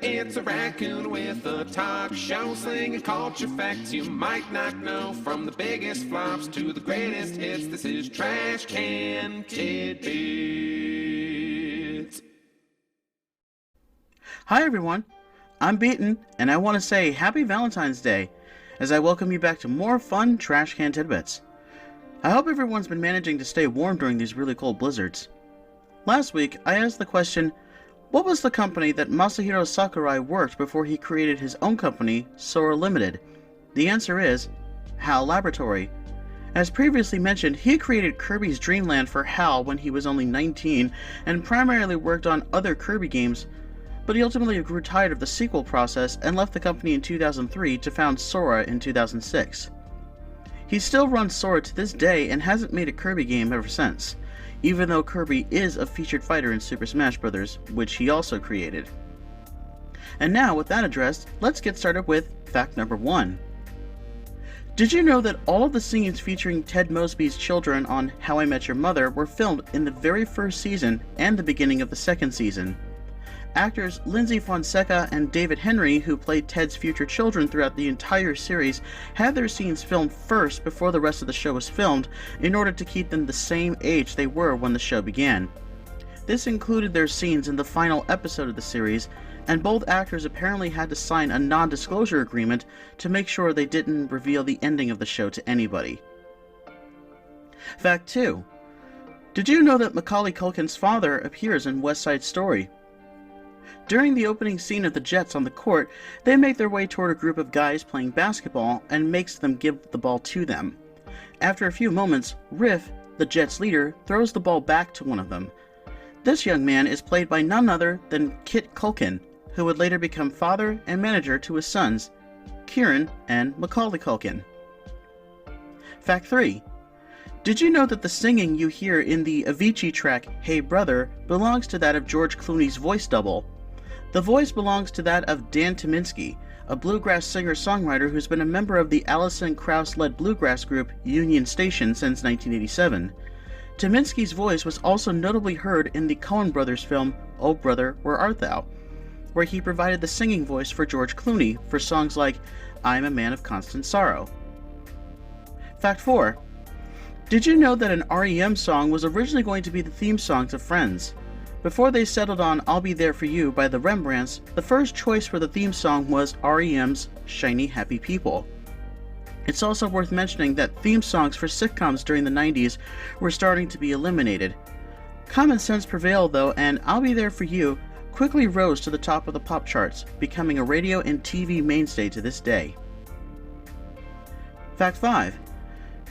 It's a raccoon with a talk show, slinging culture facts you might not know. From the biggest flops to the greatest hits, this is Trash Can Tidbits. Hi everyone, I'm Beaton, and I want to say Happy Valentine's Day as I welcome you back to more fun Trash Can Tidbits. I hope everyone's been managing to stay warm during these really cold blizzards. Last week, I asked the question, what was the company that Masahiro Sakurai worked before he created his own company, Sora Limited? The answer is HAL Laboratory. As previously mentioned, he created Kirby's Dream Land for HAL when he was only 19 and primarily worked on other Kirby games, but he ultimately grew tired of the sequel process and left the company in 2003 to found Sora in 2006. He still runs Sora to this day and hasn't made a Kirby game ever since, even though Kirby is a featured fighter in Super Smash Bros., which he also created. And now, with that addressed, let's get started with fact number 1. Did you know that all of the scenes featuring Ted Mosby's children on How I Met Your Mother were filmed in the very first season and the beginning of the second season? Actors Lindsay Fonseca and David Henry, who played Ted's future children throughout the entire series, had their scenes filmed first before the rest of the show was filmed in order to keep them the same age they were when the show began. This included their scenes in the final episode of the series, and both actors apparently had to sign a non-disclosure agreement to make sure they didn't reveal the ending of the show to anybody. Fact 2. Did you know that Macaulay Culkin's father appears in West Side Story? During the opening scene of the Jets on the court, they make their way toward a group of guys playing basketball and makes them give the ball to them. After a few moments, Riff, the Jets leader, throws the ball back to one of them. This young man is played by none other than Kit Culkin, who would later become father and manager to his sons, Kieran and Macaulay Culkin. Fact 3. Did you know that the singing you hear in the Avicii track Hey Brother belongs to that of George Clooney's voice double? The voice belongs to that of Dan Tyminski, a bluegrass singer-songwriter who's been a member of the Alison Krauss-led bluegrass group Union Station since 1987. Tyminski's voice was also notably heard in the Coen brothers film Oh Brother, Where Art Thou?, where he provided the singing voice for George Clooney for songs like I'm a Man of Constant Sorrow. Fact 4. Did you know that an REM song was originally going to be the theme song to Friends? Before they settled on I'll Be There For You by the Rembrandts, the first choice for the theme song was REM's Shiny Happy People. It's also worth mentioning that theme songs for sitcoms during the 90s were starting to be eliminated. Common sense prevailed though, and I'll Be There For You quickly rose to the top of the pop charts, becoming a radio and TV mainstay to this day. Fact 5.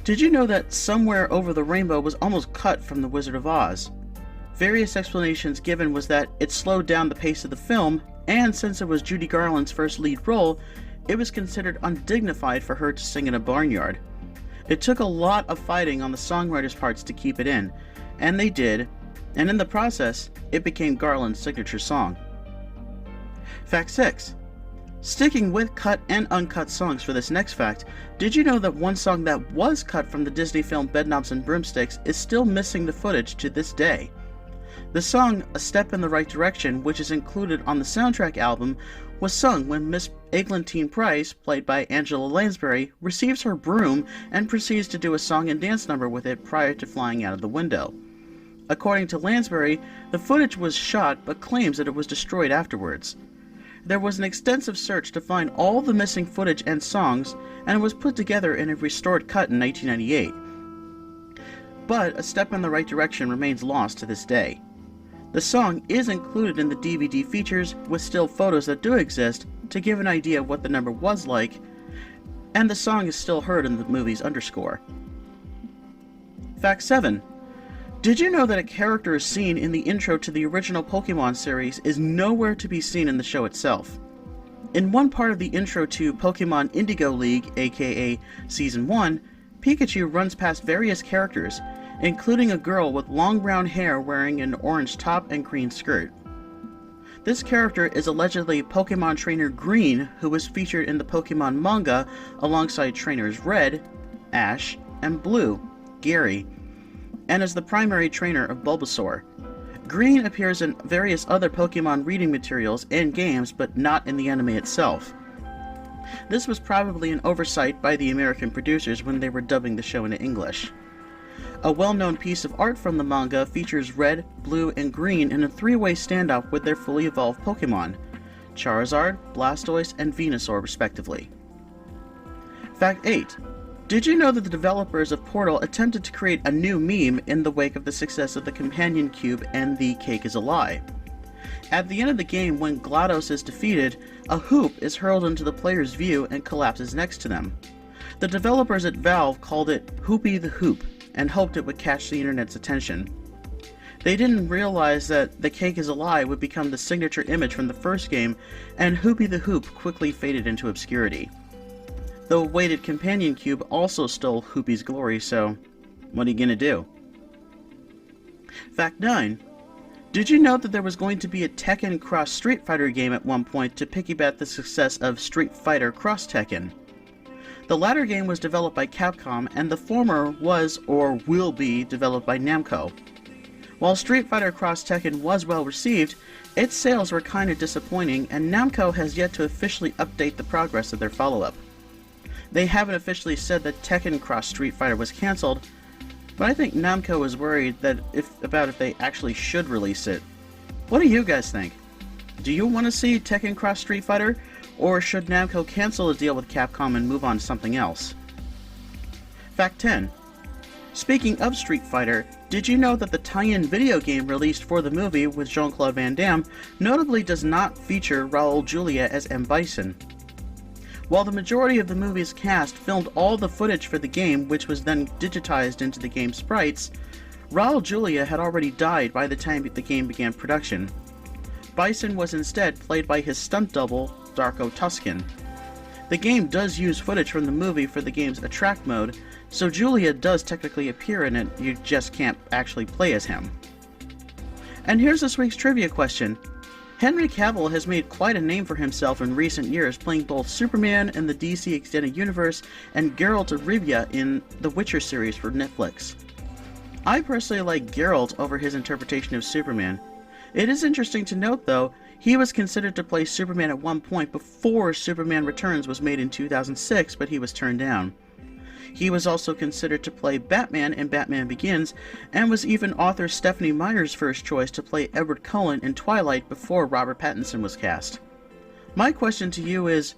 Did you know that Somewhere Over the Rainbow was almost cut from The Wizard of Oz? Various explanations given was that it slowed down the pace of the film, and since it was Judy Garland's first lead role, it was considered undignified for her to sing in a barnyard. It took a lot of fighting on the songwriters' parts to keep it in, and they did, and in the process, it became Garland's signature song. Fact 6. Sticking with cut and uncut songs for this next fact, did you know that one song that was cut from the Disney film Bedknobs and Broomsticks is still missing the footage to this day? The song A Step in the Right Direction, which is included on the soundtrack album, was sung when Miss Eglantine Price, played by Angela Lansbury, receives her broom and proceeds to do a song and dance number with it prior to flying out of the window. According to Lansbury, the footage was shot but claims that it was destroyed afterwards. There was an extensive search to find all the missing footage and songs, and it was put together in a restored cut in 1998. But A Step in the Right Direction remains lost to this day. The song is included in the DVD features with still photos that do exist to give an idea of what the number was like, and the song is still heard in the movie's underscore. Fact 7. Did you know that a character seen in the intro to the original Pokémon series is nowhere to be seen in the show itself? In one part of the intro to Pokémon Indigo League, aka Season 1, Pikachu runs past various characters, including a girl with long brown hair wearing an orange top and green skirt. This character is allegedly Pokemon Trainer Green, who was featured in the Pokemon manga alongside Trainers Red, Ash, and Blue, Gary. and is the primary trainer of Bulbasaur. Green appears in various other Pokemon reading materials and games, but not in the anime itself. This was probably an oversight by the American producers when they were dubbing the show into English. A well-known piece of art from the manga features Red, Blue, and Green in a three-way standoff with their fully evolved Pokemon, Charizard, Blastoise, and Venusaur respectively. Fact 8. Did you know that the developers of Portal attempted to create a new meme in the wake of the success of the Companion Cube and the Cake is a Lie? At the end of the game, when GLaDOS is defeated, a hoop is hurled into the player's view and collapses next to them. The developers at Valve called it Hoopy the Hoop and hoped it would catch the internet's attention. They didn't realize that the Cake is a Lie would become the signature image from the first game, and Hoopy the Hoop quickly faded into obscurity. The weighted Companion Cube also stole Hoopy's glory, so what are you gonna do? Fact 9. Did you know that there was going to be a Tekken Cross Street Fighter game at one point to piggyback the success of Street Fighter Cross Tekken? The latter game was developed by Capcom, and the former was or will be developed by Namco. While Street Fighter Cross Tekken was well received, its sales were kinda disappointing, and Namco has yet to officially update the progress of their follow-up. They haven't officially said that Tekken Cross Street Fighter was cancelled, but I think Namco is worried that if they actually should release it. What do you guys think? Do you want to see Tekken Cross Street Fighter, or should Namco cancel the deal with Capcom and move on to something else? Fact 10. Speaking of Street Fighter, did you know that the tie-in video game released for the movie with Jean-Claude Van Damme notably does not feature Raul Julia as M. Bison? While the majority of the movie's cast filmed all the footage for the game, which was then digitized into the game's sprites, Raul Julia had already died by the time the game began production. Bison was instead played by his stunt double, Darko Tuscan. The game does use footage from the movie for the game's Attract mode, so Julia does technically appear in it, you just can't actually play as him. And here's this week's trivia question. Henry Cavill has made quite a name for himself in recent years, playing both Superman in the DC Extended Universe and Geralt of Rivia in the Witcher series for Netflix. I personally like Geralt over his interpretation of Superman. It is interesting to note, though, he was considered to play Superman at one point before Superman Returns was made in 2006, but he was turned down. He was also considered to play Batman in Batman Begins, and was even author Stephenie Meyer's first choice to play Edward Cullen in Twilight before Robert Pattinson was cast. My question to you is,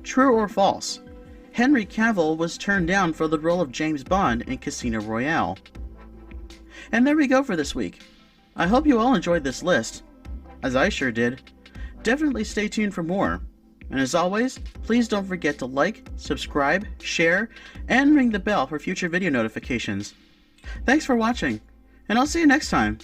true or false? Henry Cavill was turned down for the role of James Bond in Casino Royale. And there we go for this week. I hope you all enjoyed this list, as I sure did. Definitely stay tuned for more. And as always, please don't forget to like, subscribe, share, and ring the bell for future video notifications. Thanks for watching, and I'll see you next time.